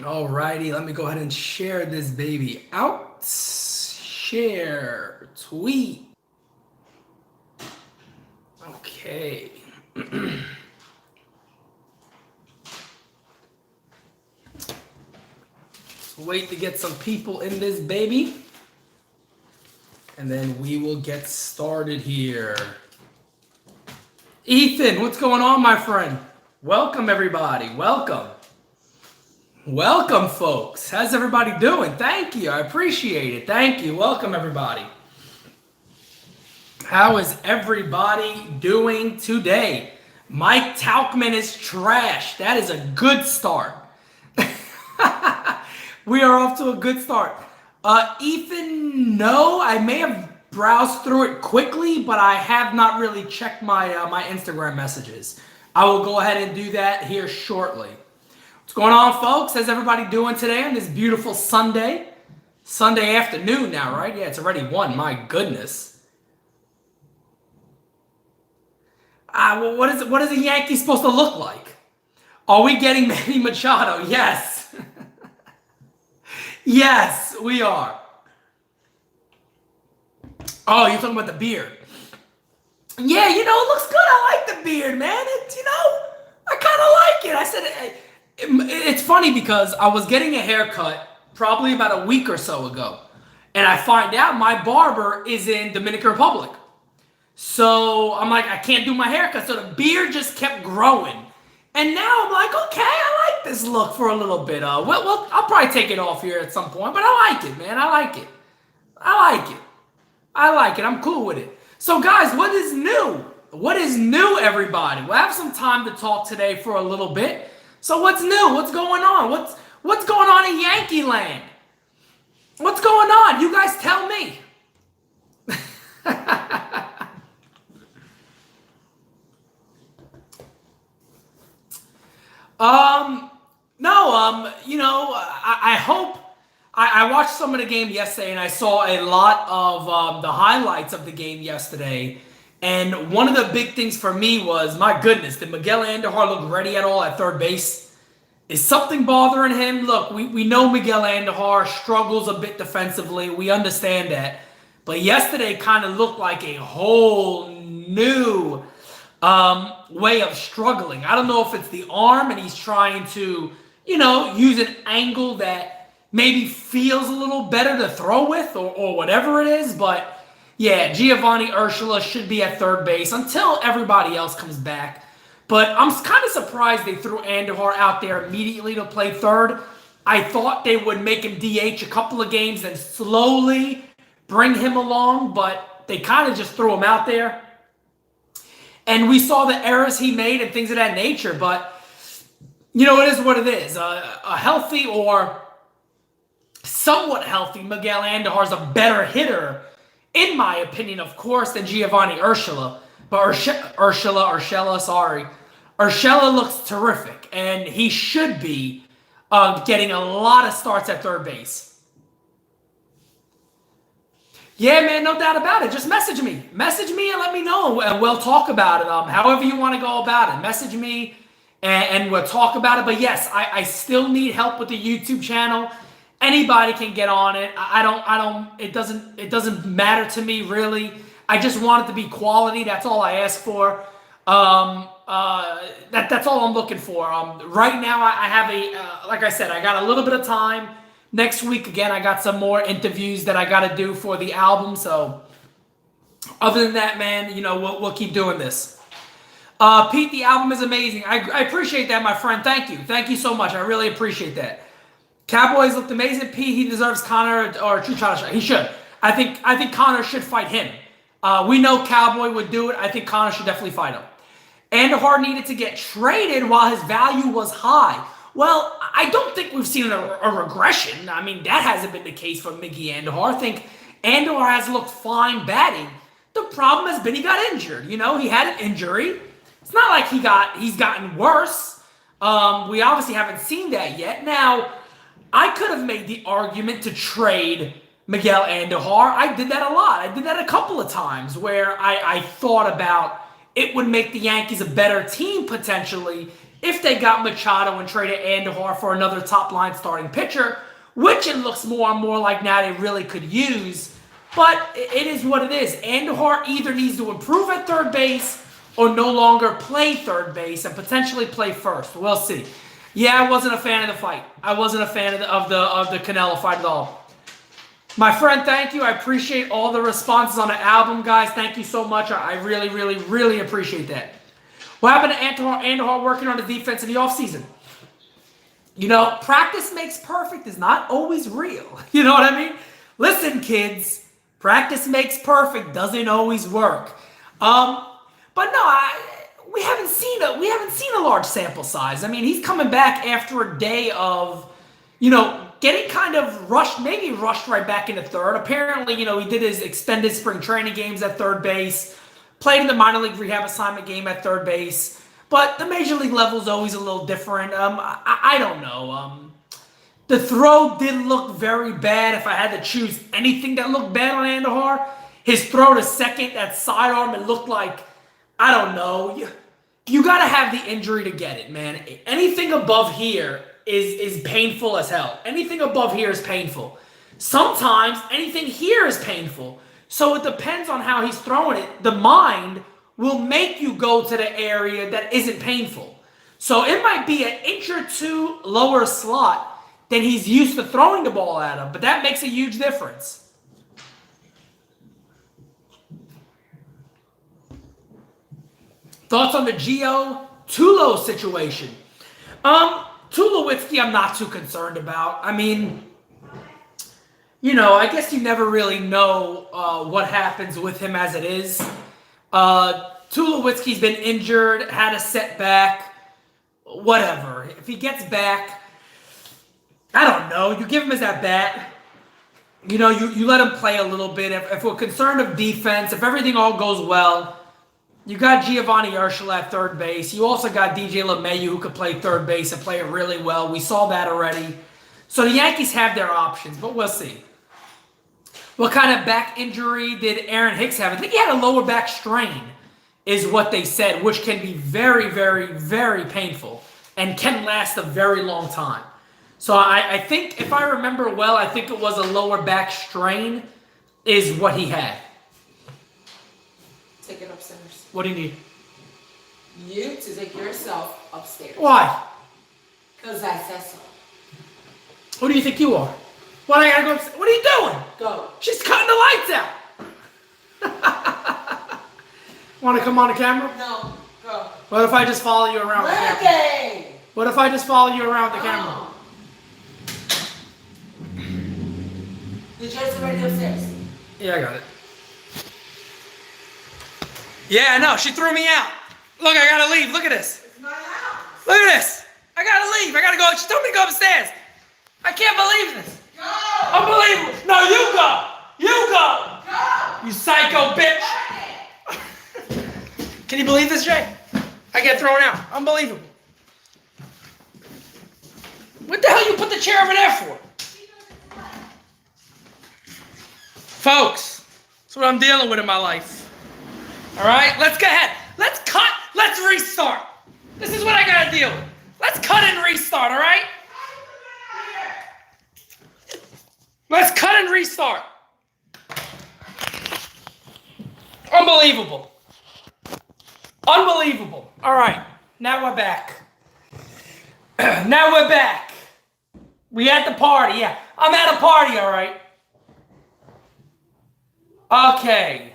Alrighty, let me go ahead and share this baby out. Share, tweet. Okay. Wait to get some people in this baby. And then we will get started here. Ethan, what's going on, my friend? Welcome, everybody. Welcome. Welcome, folks. How's everybody doing? Thank you. I appreciate it. Thank you. Welcome, everybody. How is everybody doing today? Mike Tauchman is trash. That is a good start. We are off to a good start. Ethan, no, I may have browsed through it quickly, but I have not really checked my my Instagram messages. I will go ahead and do that here shortly. What's going on, folks? How's everybody doing today on this beautiful Sunday? Sunday afternoon now, right? Yeah, it's already 1. My goodness. Well, what is a Yankee supposed to look like? Are we getting Manny Machado? Yes. Yes, we are. Oh, you're talking about the beard. Yeah, it looks good. I like the beard, man. I kind of like it. I said, it's funny because I was getting a haircut probably about a week or so ago. And I find out my barber is in Dominican Republic. So I'm like, I can't do my haircut. So the beard just kept growing. And now I'm like, okay, I like this look for a little bit. Well, I'll probably take it off here at some point, but I like it, man. I like it. I like it. I'm cool with it. So, guys, what is new? What is new, everybody? We'll have some time to talk today for a little bit. So, what's new? What's going on? What's going on in Yankee land? What's going on? You guys tell me. I hope I watched some of the game yesterday and I saw a lot of the highlights of the game yesterday. And one of the big things for me was, my goodness, did Miguel Andujar look ready at all at third base? Is something bothering him? Look, we know Miguel Andujar struggles a bit defensively. We understand that. But yesterday kind of looked like a whole new way of struggling. I don't know if it's the arm and he's trying to, use an angle that maybe feels a little better to throw with or whatever it is. But yeah, Giovanni Urshela should be at third base until everybody else comes back. But I'm kind of surprised they threw Andujar out there immediately to play third. I thought they would make him DH a couple of games and slowly bring him along, but they kind of just threw him out there. And we saw the errors he made and things of that nature. But, it is what it is. A healthy or somewhat healthy Miguel Andujar is a better hitter, in my opinion, of course, than Giovanni Urshela. But Urshela looks terrific. And he should be getting a lot of starts at third base. Yeah, man, no doubt about it. Just message me. Message me and let me know, and we'll talk about it. However you want to go about it. Message me, and we'll talk about it. But yes, I still need help with the YouTube channel. Anybody can get on it. It doesn't matter to me, really. I just want it to be quality. That's all I ask for. That's all I'm looking for. Right now, I have like I said, I got a little bit of time. Next week, again, I got some more interviews that I got to do for the album. So, other than that, man, we'll keep doing this. Pete, the album is amazing. I appreciate that, my friend. Thank you. Thank you so much. I really appreciate that. Cowboys looked amazing. Pete, he deserves Connor or Chuchara. He should. I think Connor should fight him. We know Cowboy would do it. I think Connor should definitely fight him. Andujar needed to get traded while his value was high. Well, I don't think we've seen a regression. I mean, that hasn't been the case for Miggy Andujar. I think Andujar has looked fine batting. The problem has been he got injured. He had an injury. It's not like he's gotten worse. We obviously haven't seen that yet. Now, I could have made the argument to trade Miguel Andujar. I did that a lot. I did that a couple of times where I thought about it would make the Yankees a better team potentially if they got Machado and traded Andujar for another top-line starting pitcher, which it looks more and more like now they really could use. But it is what it is. Andujar either needs to improve at third base or no longer play third base and potentially play first. We'll see. Yeah, I wasn't a fan of the fight. I wasn't a fan of the Canelo fight at all. My friend, thank you. I appreciate all the responses on the album, guys. Thank you so much. I really, really, really appreciate that. What happened to Andujar working on the defense in the offseason? You know, practice makes perfect is not always real. You know what I mean? Listen, kids, practice makes perfect doesn't always work. But no, we haven't seen a large sample size. I mean, he's coming back after a day of, you know, getting kind of rushed, maybe rushed right back into third. Apparently, you know, he did his extended spring training games at third base, played in the minor league rehab assignment game at third base. But the major league level is always a little different. I don't know. The throw did look very bad. If I had to choose anything that looked bad on Andujar, his throw to second, that sidearm, it looked like, I don't know. You got to have the injury to get it, man. Anything above here is painful as hell. Anything above here is painful. Sometimes anything here is painful. So it depends on how he's throwing it. The mind will make you go to the area that isn't painful. So it might be an inch or two lower slot than he's used to throwing the ball at him, but that makes a huge difference. Thoughts on the Gio Tulo situation? Tulowitzki, I'm not too concerned about. I mean, you know, I guess you never really know what happens with him as it is. Tulowitzki's been injured, had a setback, whatever. If he gets back, I don't know. You give him his at-bat. You know, you let him play a little bit. If we're concerned of defense, if everything all goes well, you got Giovanni Urshela at third base. You also got DJ LeMahieu who could play third base and play it really well. We saw that already. So the Yankees have their options, but we'll see. What kind of back injury did Aaron Hicks have? I think he had a lower back strain, is what they said, which can be very, very, very painful and can last a very long time. So I think, if I remember well, I think it was a lower back strain is what he had. Take it upstairs. What do you need? You to take yourself upstairs. Why? Because I said so. Who do you think you are? Why I gotta go upstairs? What are you doing? Go. She's cutting the lights out. Want to come on the camera? No. Go. What if I just follow you around with the camera? What if I just follow you around with the camera? The jersey already upstairs. Yeah, I got it. Yeah, no, she threw me out. Look, I gotta leave. Look at this. It's my house. Look at this. I gotta leave. I gotta go. She told me to go upstairs. I can't believe this. Go. Unbelievable. No, you go. You go. Go. You psycho bitch. Can you believe this, Jay? I get thrown out. Unbelievable. What the hell you put the chair over there for? Folks, that's what I'm dealing with in my life. All right, let's go ahead. Let's cut. Let's restart. This is what I gotta deal with. Let's cut and restart, all right? Let's cut and restart. Unbelievable. Unbelievable. All right, now we're back. Now we're back. We at the party, yeah. I'm at a party, all right? Okay.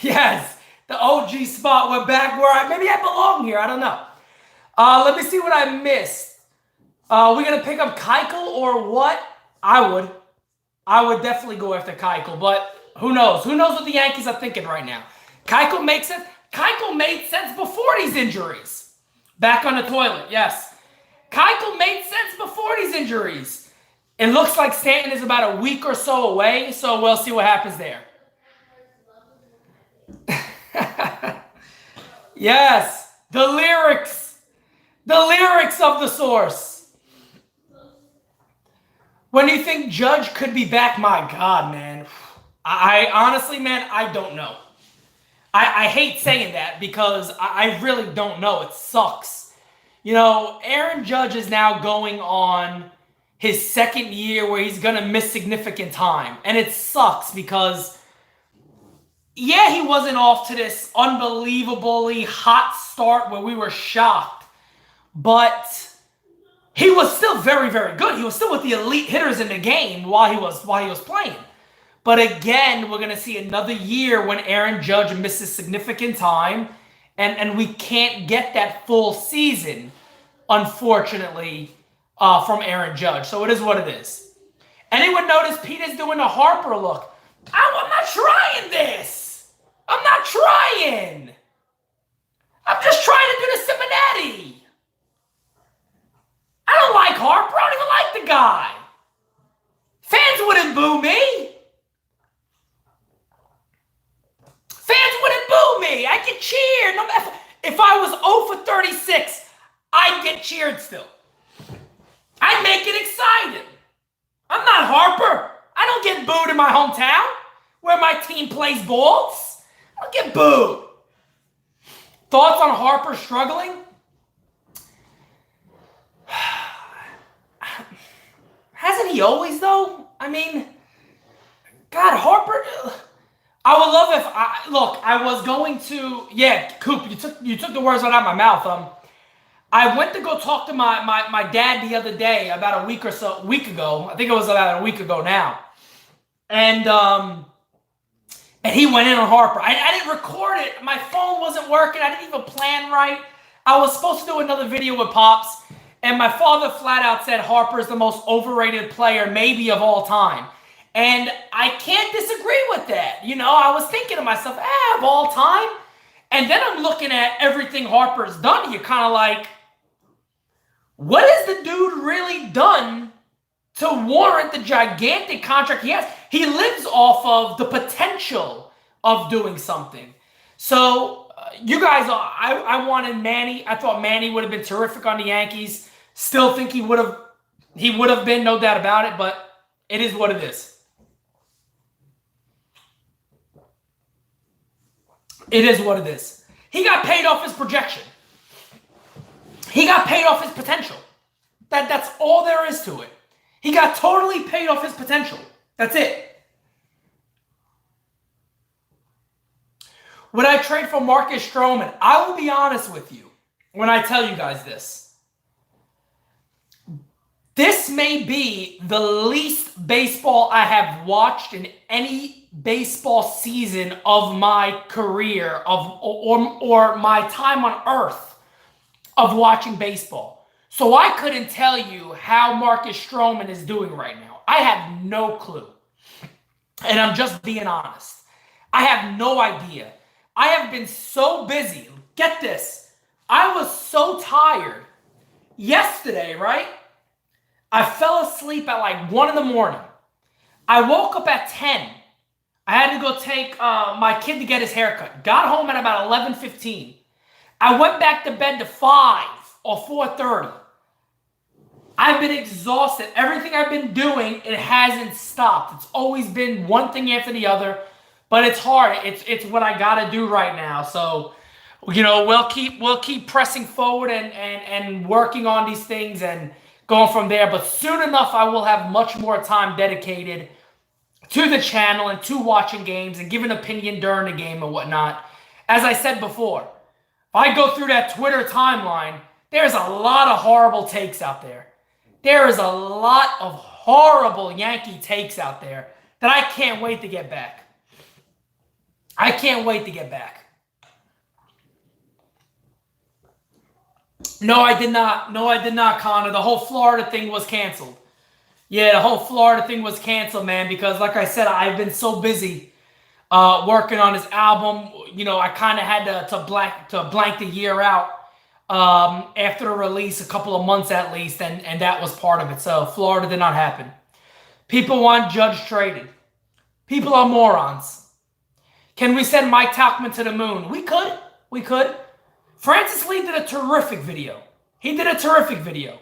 Yes, the OG spot. We're back where maybe I belong here. I don't know. Let me see what I missed. We're going to pick up Keuchel or what? I would definitely go after Keuchel, but who knows? Who knows what the Yankees are thinking right now? Keuchel makes sense. Keuchel made sense before these injuries. Back on the toilet, yes. Keuchel made sense before these injuries. It looks like Stanton is about a week or so away, so we'll see what happens there. Yes, the lyrics of the source. When do you think Judge could be back? My God, man. I honestly, man, I don't know. I hate saying that because I really don't know. It sucks. You know, Aaron Judge is now going on his second year where he's going to miss significant time. And it sucks because, yeah, he wasn't off to this unbelievably hot start where we were shocked. But he was still very, very good. He was still with the elite hitters in the game while he was playing. But again, we're going to see another year when Aaron Judge misses significant time, and we can't get that full season, unfortunately, from Aaron Judge. So it is what it is. Anyone notice Peter's doing a Harper look? I'm not trying this. I'm not trying. I'm just trying to do the Simonetti. I don't like Harper. I don't even like the guy. Fans wouldn't boo me. Fans wouldn't boo me. I get cheered. If I was 0 for 36, I'd get cheered still. I'd make it exciting. I'm not Harper. I don't get booed in my hometown where my team plays balls. I don't get booed. Thoughts on Harper struggling? Hasn't he always, though? I mean, God, Harper. I would love if I was going to. Yeah, Coop, you took the words right out of my mouth. I went to go talk to my dad the other day about a week ago. I think it was about a week ago now, and he went in on Harper. I didn't record it. My phone wasn't working. I didn't even plan right. I was supposed to do another video with Pops. And my father flat out said Harper's the most overrated player maybe of all time. And I can't disagree with that. You know, I was thinking to myself, of all time? And then I'm looking at everything Harper's done. You're kind of like, what has the dude really done to warrant the gigantic contract he has? He lives off of the potential of doing something. So, you guys, I wanted Manny. I thought Manny would have been terrific on the Yankees. Still think he would have been, no doubt about it, but it is what it is. It is what it is. He got paid off his projection. He got paid off his potential. That's all there is to it. He got totally paid off his potential. That's it. Would I trade for Marcus Stroman? I will be honest with you when I tell you guys this. This may be the least baseball I have watched in any baseball season of my career or my time on earth of watching baseball. So I couldn't tell you how Marcus Stroman is doing right now. I have no clue. And I'm just being honest. I have no idea. I have been so busy. Get this. I was so tired yesterday, right? I fell asleep at like 1 in the morning. I woke up at 10. I had to go take my kid to get his haircut. Got home at about 11:15. I went back to bed to 5 or 4:30. I've been exhausted. Everything I've been doing, it hasn't stopped. It's always been one thing after the other. But it's hard. It's what I gotta do right now. So, you know, we'll keep pressing forward and working on these things and going from there. But soon enough, I will have much more time dedicated to the channel and to watching games and giving opinion during the game and whatnot. As I said before, if I go through that Twitter timeline, there's a lot of horrible takes out there. There is a lot of horrible Yankee takes out there that I can't wait to get back. I can't wait to get back. No, I did not. No, I did not, Connor. The whole Florida thing was canceled. Yeah, the whole Florida thing was canceled, man, because like I said, I've been so busy working on his album. You know, I kind of had to blank the year out after the release, a couple of months at least, and that was part of it. So Florida did not happen. People want Judge traded. People are morons. Can we send Mike Tauchman to the moon? We could. We could. Francis Lee did a terrific video. He did a terrific video.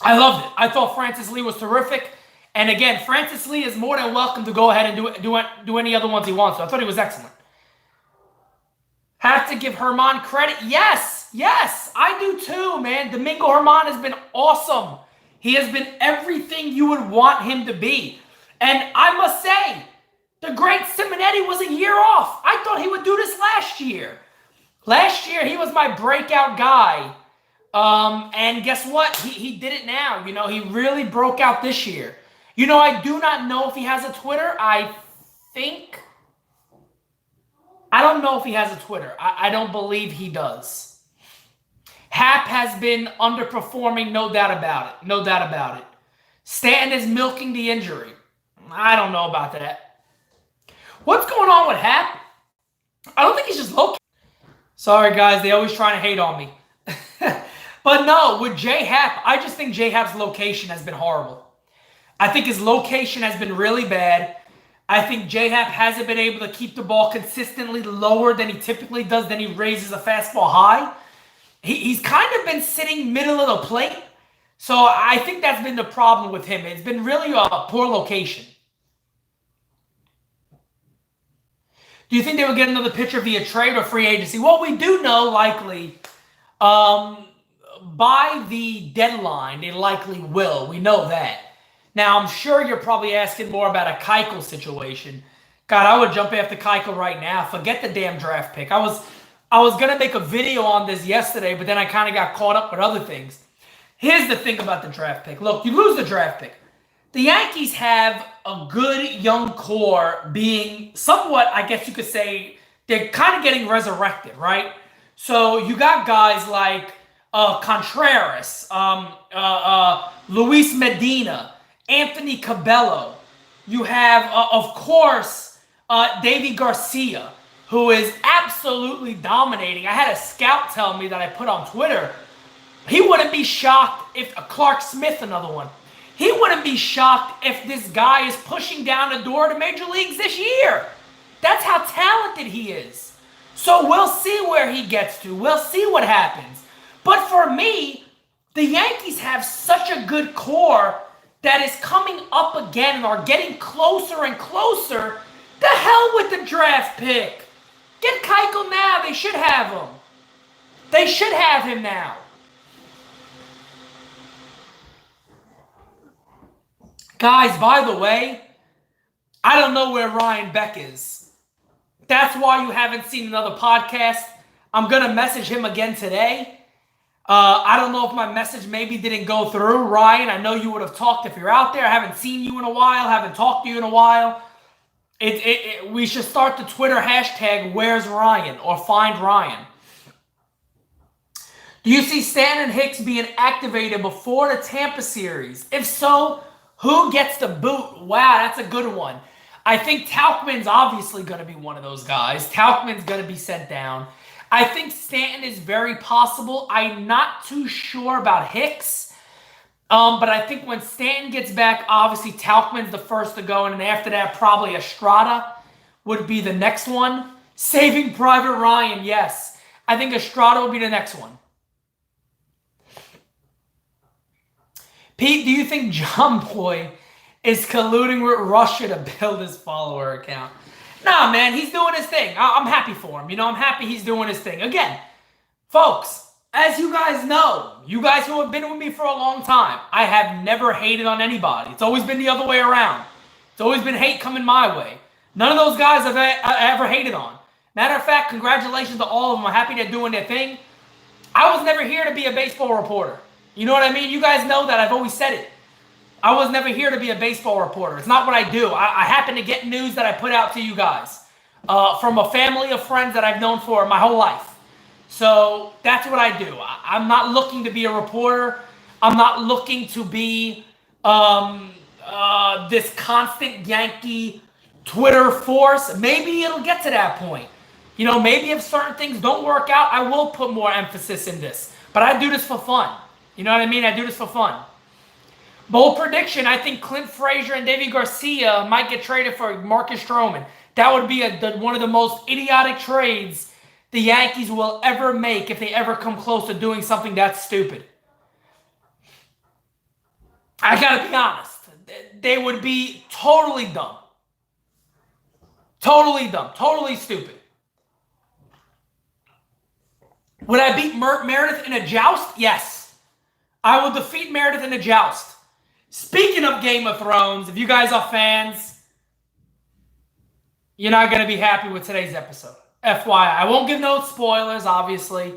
I loved it. I thought Francis Lee was terrific. And again, Francis Lee is more than welcome to go ahead and do any other ones he wants. So I thought he was excellent. Have to give Herman credit. Yes, I do too, man. Domingo Herman has been awesome. He has been everything you would want him to be. And I must say, the great Simonetti was a year off. I thought he would do this last year. Last year, he was my breakout guy. And guess what? He did it now. You know, he really broke out this year. You know, I do not know if he has a Twitter. I don't know if he has a Twitter. I don't believe he does. Hap has been underperforming, no doubt about it. No doubt about it. Stanton is milking the injury. I don't know about that. What's going on with Hap? I don't think he's just low. Sorry, guys. They always trying to hate on me. But no, with J-Hap, I just think J-Hap's location has been horrible. I think his location has been really bad. I think J-Hap hasn't been able to keep the ball consistently lower than he typically does. Then he raises a fastball high. He's kind of been sitting middle of the plate. So I think that's been the problem with him. It's been really a poor location. Do you think they would get another pitcher via trade or free agency? Well, we do know likely by the deadline, they likely will. We know that. Now, I'm sure you're probably asking more about a Keuchel situation. God, I would jump after Keuchel right now. Forget the damn draft pick. I was going to make a video on this yesterday, but then I kind of got caught up with other things. Here's the thing about the draft pick. Look, you lose the draft pick. The Yankees have a good young core being somewhat, I guess you could say, they're kind of getting resurrected, right? So you got guys like Contreras, Luis Medina, Anthony Cabello. You have, of course, Davy Garcia, who is absolutely dominating. I had a scout tell me that I put on Twitter, he wouldn't be shocked if Clark Smith, another one, he wouldn't be shocked if this guy is pushing down the door to major leagues this year. That's how talented he is. So we'll see where he gets to. We'll see what happens. But for me, the Yankees have such a good core that is coming up again and are getting closer and closer. The hell with the draft pick. Get Keuchel now. They should have him. They should have him now. Guys, by the way, I don't know where Ryan Beck is. That's why you haven't seen another podcast. I'm going to message him again today. I don't know if my message maybe didn't go through. Ryan, I know you would have talked if you're out there. I haven't seen you in a while. Haven't talked to you in a while. We should start the Twitter hashtag, Where's Ryan? Or Find Ryan. Do you see Stanton and Hicks being activated before the Tampa series? If so, who gets the boot? Wow, that's a good one. I think Tauchman's obviously going to be one of those guys. Tauchman's going to be sent down. I think Stanton is very possible. I'm not too sure about Hicks. But I think when Stanton gets back, obviously Tauchman's the first to go. And then after that, probably Estrada would be the next one. Saving Private Ryan, yes. I think Estrada will be the next one. Pete, do you think John Boy is colluding with Russia to build his follower account? Nah, man, he's doing his thing. I'm happy for him. You know, I'm happy he's doing his thing. Again, folks, as you guys know, you guys who have been with me for a long time, I have never hated on anybody. It's always been the other way around. It's always been hate coming my way. None of those guys I've ever hated on. Matter of fact, congratulations to all of them. I'm happy they're doing their thing. I was never here to be a baseball reporter. You know what I mean? You guys know that. I've always said it. I was never here to be a baseball reporter. It's not what I do. I happen to get news that I put out to you guys from a family of friends that I've known for my whole life. So that's what I do. I'm not looking to be a reporter. I'm not looking to be this constant Yankee Twitter force. Maybe it'll get to that point. You know, maybe if certain things don't work out, I will put more emphasis in this. But I do this for fun. You know what I mean? I do this for fun. Bold prediction, I think Clint Frazier and Davy Garcia might get traded for Marcus Stroman. That would be one of the most idiotic trades the Yankees will ever make if they ever come close to doing something that stupid. I gotta be honest. they would be totally dumb. Totally dumb. Totally stupid. Would I beat Meredith in a joust? Yes. I will defeat Meredith in a joust. Speaking of Game of Thrones, if you guys are fans, you're not going to be happy with today's episode. FYI. I won't give no spoilers, obviously.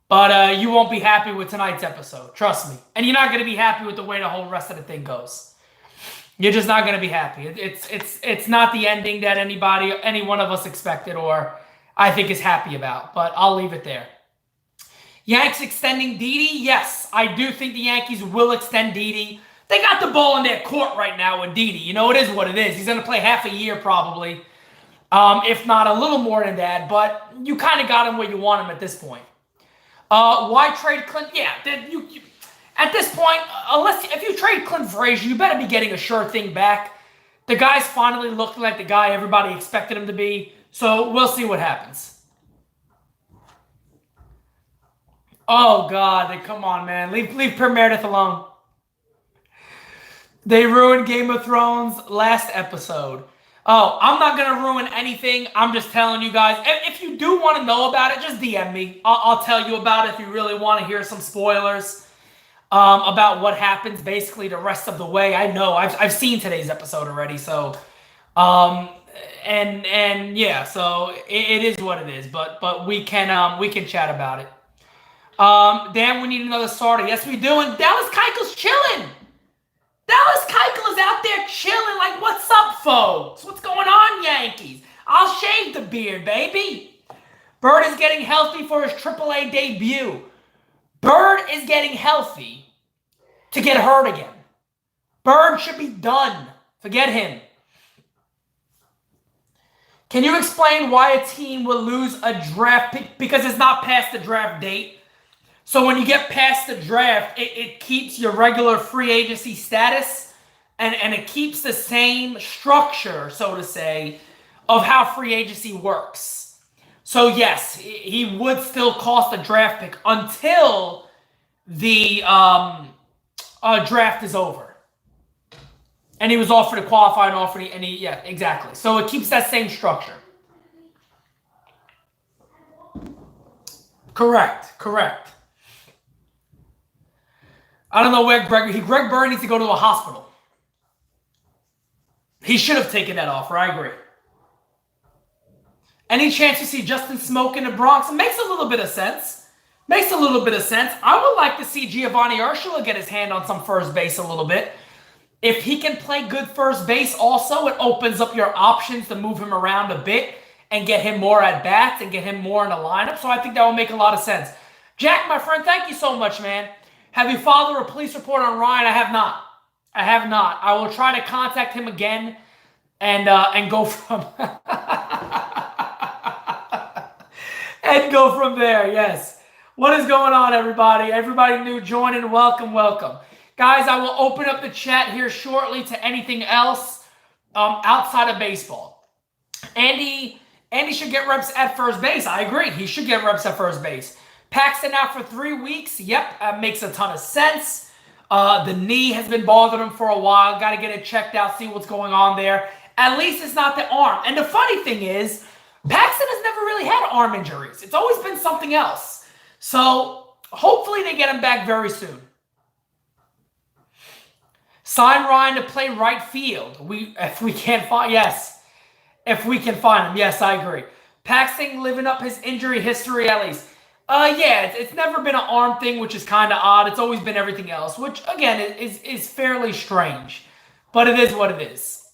But you won't be happy with tonight's episode. Trust me. And you're not going to be happy with the way the whole rest of the thing goes. You're just not going to be happy. It's not the ending that any one of us expected or I think is happy about. But I'll leave it there. Yanks extending Didi? Yes, I do think the Yankees will extend Didi. They got the ball in their court right now with Didi. You know, it is what it is. He's going to play half a year probably, if not a little more than that. But you kind of got him where you want him at this point. Why trade Clint? Yeah, at this point, if you trade Clint Frazier, you better be getting a sure thing back. The guy's finally looking like the guy everybody expected him to be. So we'll see what happens. Oh, God. Come on, man. Leave Per Meredith alone. They ruined Game of Thrones last episode. Oh, I'm not going to ruin anything. I'm just telling you guys. If you do want to know about it, just DM me. I'll tell you about it if you really want to hear some spoilers about what happens basically the rest of the way. I know. I've seen today's episode already. So, and yeah, so it is what it is. But we can chat about it. Dan, we need another starter. Yes, we do. And Dallas Keuchel's chilling. Dallas Keuchel is out there chilling like, what's up, folks? What's going on, Yankees? I'll shave the beard, baby. Bird is getting healthy for his AAA debut. Bird is getting healthy to get hurt again. Bird should be done. Forget him. Can you explain why a team will lose a draft pick? Because it's not past the draft date. So when you get past the draft, it keeps your regular free agency status and it keeps the same structure, so to say, of how free agency works. So yes, he would still cost a draft pick until the draft is over. And he was offered a qualifying offer, yeah, exactly. So it keeps that same structure. Correct. I don't know where Greg Bird needs to go to a hospital. He should have taken that offer. I agree. Any chance you see Justin Smoke in the Bronx? It makes a little bit of sense. I would like to see Giovanni Urshela get his hand on some first base a little bit. If he can play good first base also, it opens up your options to move him around a bit and get him more at-bats and get him more in the lineup. So I think that will make a lot of sense. Jack, my friend, thank you so much, man. Have you filed a police report on Ryan? I have not. I will try to contact him again and go from and go from there. Yes. What is going on, everybody? Everybody new joining, welcome. Guys, I will open up the chat here shortly to anything else outside of baseball. Andy should get reps at first base. I agree. He should get reps at first base. Paxton out for 3 weeks. Yep, makes a ton of sense. The knee has been bothering him for a while. Got to get it checked out, see what's going on there. At least it's not the arm. And the funny thing is, Paxton has never really had arm injuries. It's always been something else. So hopefully they get him back very soon. Sign Ryan to play right field. If we can find him. Yes, I agree. Paxton living up his injury history at least. Yeah, it's never been an arm thing, which is kind of odd. It's always been everything else, which, again, is fairly strange. But it is what it is.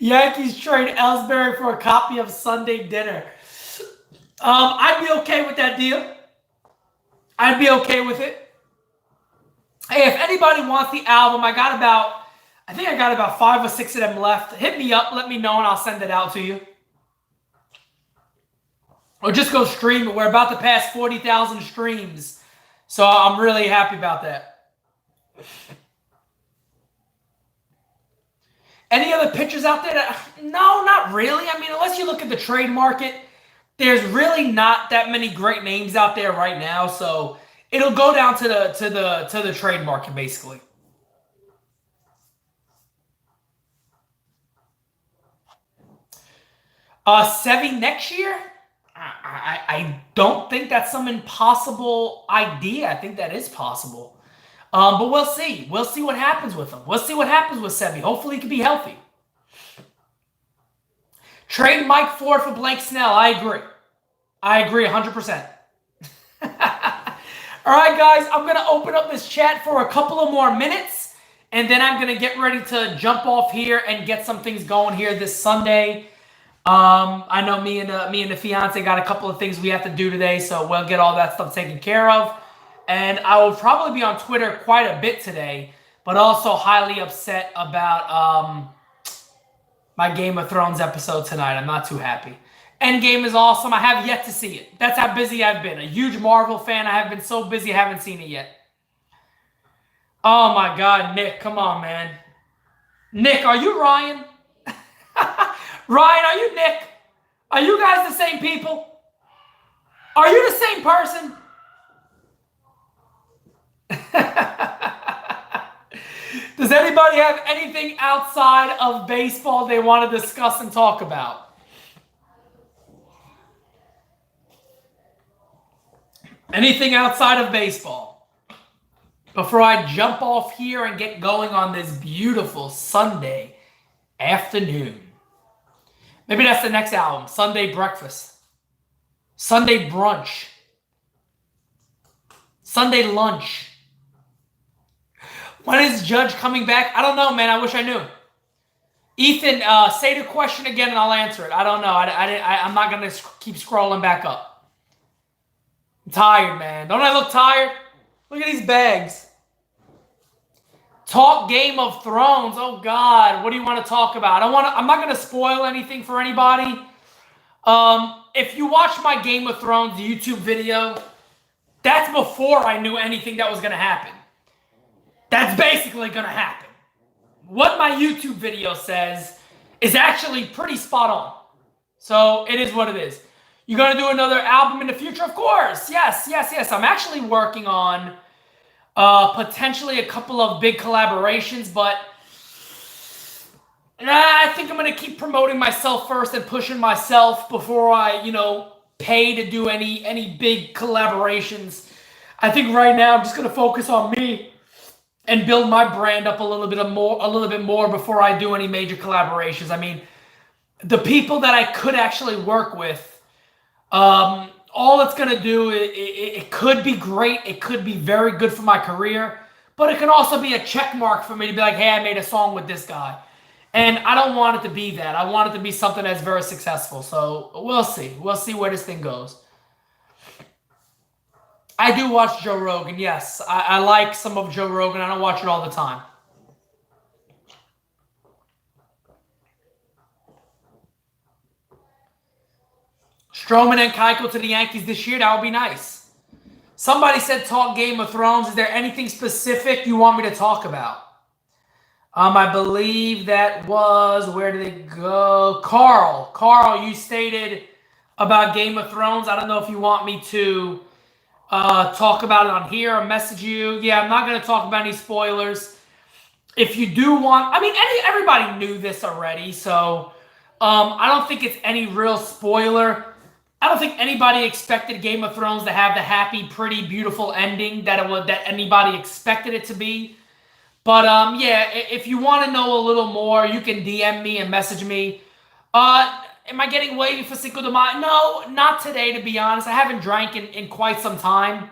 Yankees trade Ellsbury for a copy of Sunday Dinner. I'd be okay with that deal. I'd be okay with it. Hey, if anybody wants the album, I think I got about 5 or 6 of them left. Hit me up, let me know, and I'll send it out to you. Or just go stream it. We're about to pass 40,000 streams. So I'm really happy about that. Any other pitchers out there? No, not really. I mean, unless you look at the trade market, there's really not that many great names out there right now, so it'll go down to the trade market basically. Sevy next year? I don't think that's some impossible idea. I think that is possible. But we'll see. We'll see what happens with him. We'll see what happens with Sevy. Hopefully he can be healthy. Trade Mike Ford for Blake Snell. I agree. I agree 100%. All right, guys. I'm going to open up this chat for a couple of more minutes. And then I'm going to get ready to jump off here and get some things going here this Sunday. I know me and the fiance got a couple of things we have to do today, so we'll get all that stuff taken care of. And I will probably be on Twitter quite a bit today, but also highly upset about my Game of Thrones episode tonight. I'm not too happy. Endgame is awesome. I have yet to see it. That's how busy I've been. A huge Marvel fan. I have been so busy I haven't seen it yet. Oh my God, Nick, come on, man. Nick, are you Ryan? Ryan, are you Nick? Are you guys the same people? Are you the same person? Does anybody have anything outside of baseball they want to discuss and talk about? Anything outside of baseball? Before I jump off here and get going on this beautiful Sunday afternoon. Maybe that's the next album. Sunday breakfast. Sunday brunch. Sunday lunch. When is Judge coming back? I don't know, man. I wish I knew. Ethan, say the question again and I'll answer it. I don't know. I'm not going to keep scrolling back up. I'm tired, man. Don't I look tired? Look at these bags. Talk Game of Thrones. Oh God, what do you want to talk about? I'm not going to spoil anything for anybody. If you watch my Game of Thrones YouTube video, that's before I knew anything that was going to happen. That's basically going to happen. What my YouTube video says is actually pretty spot on. So it is what it is. You going to do another album in the future? Of course. Yes. I'm actually working on potentially a couple of big collaborations, but I think I'm going to keep promoting myself first and pushing myself before I, pay to do any big collaborations. I think right now I'm just going to focus on me and build my brand up a little bit more before I do any major collaborations. I mean, the people that I could actually work with, all it's going to do, it could be great. It could be very good for my career. But it can also be a check mark for me to be like, hey, I made a song with this guy. And I don't want it to be that. I want it to be something that's very successful. So we'll see. We'll see where this thing goes. I do watch Joe Rogan. Yes, I like some of Joe Rogan. I don't watch it all the time. Stroman and Keuchel to the Yankees this year. That would be nice. Somebody said talk Game of Thrones. Is there anything specific you want me to talk about? I believe that was, where did it go? Carl, you stated about Game of Thrones. I don't know if you want me to talk about it on here or message you. Yeah, I'm not going to talk about any spoilers. If you do want, I mean, everybody knew this already, so I don't think it's any real spoiler. I don't think anybody expected Game of Thrones to have the happy, pretty, beautiful ending that anybody expected it to be. But yeah, if you want to know a little more, you can DM me and message me. Am I getting wavy for Cinco de Mayo? No, not today, to be honest. I haven't drank in quite some time.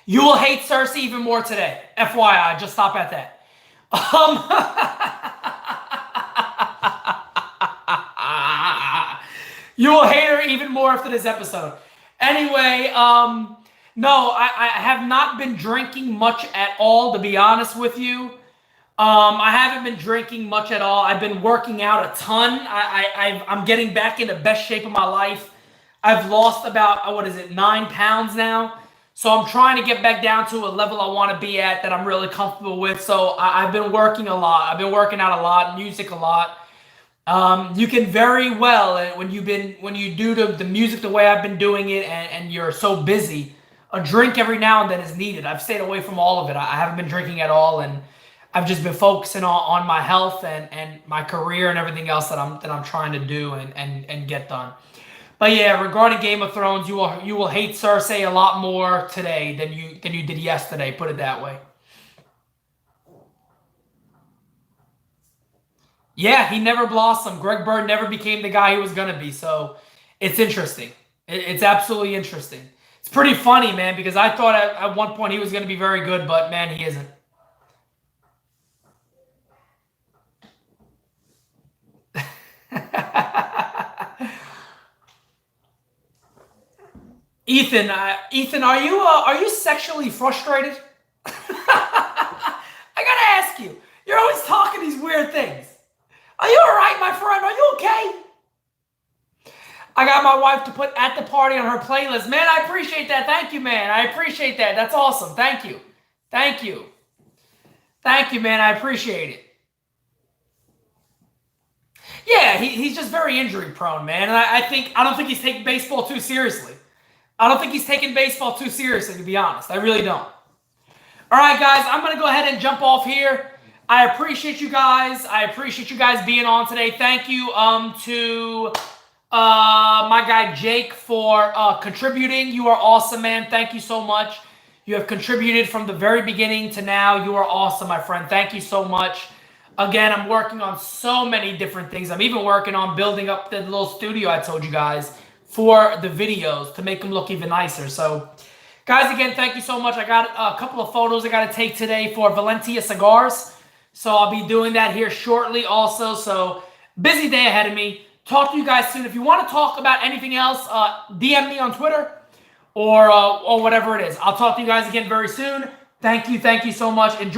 You will hate Cersei even more today. FYI, just stop at that. You will hate her even more after this episode. Anyway, no, I have not been drinking much at all, to be honest with you. I haven't been drinking much at all. I've been working out a ton. I'm getting back in the best shape of my life. I've lost about, 9 pounds now. So I'm trying to get back down to a level I want to be at that I'm really comfortable with. So I've been working a lot. I've been working out a lot, music a lot. You can very well, when you do the music the way I've been doing it, and you're so busy, a drink every now and then is needed. I've stayed away from all of it. I haven't been drinking at all, and I've just been focusing on my health and my career and everything else that I'm trying to do and get done. But yeah, regarding Game of Thrones, you will hate Cersei a lot more today than you did yesterday. Put it that way. Yeah, he never blossomed. Greg Bird never became the guy he was gonna be. So it's interesting. It's absolutely interesting. It's pretty funny, man, because I thought at one point he was gonna be very good, but man, he isn't. Ethan, are you sexually frustrated? I gotta ask you. You're always talking these weird things. Are you all right, my friend? Are you okay? I got my wife to put "At the Party" on her playlist. Man, I appreciate that. Thank you, man. I appreciate that. That's awesome. Thank you. Thank you. Thank you, man. I appreciate it. Yeah, he's just very injury prone, man. And I don't think he's taking baseball too seriously. I don't think he's taking baseball too seriously, to be honest. I really don't. All right, guys, I'm going to go ahead and jump off here. I appreciate you guys. I appreciate you guys being on today. Thank you to my guy Jake for contributing. You are awesome, man. Thank you so much. You have contributed from the very beginning to now. You are awesome, my friend. Thank you so much. Again, I'm working on so many different things. I'm even working on building up the little studio I told you guys for the videos to make them look even nicer. So, guys, again, thank you so much. I got a couple of photos I got to take today for Valentia Cigars. So I'll be doing that here shortly also. So busy day ahead of me. Talk to you guys soon. If you want to talk about anything else, DM me on Twitter or whatever it is. I'll talk to you guys again very soon. Thank you so much. Enjoy.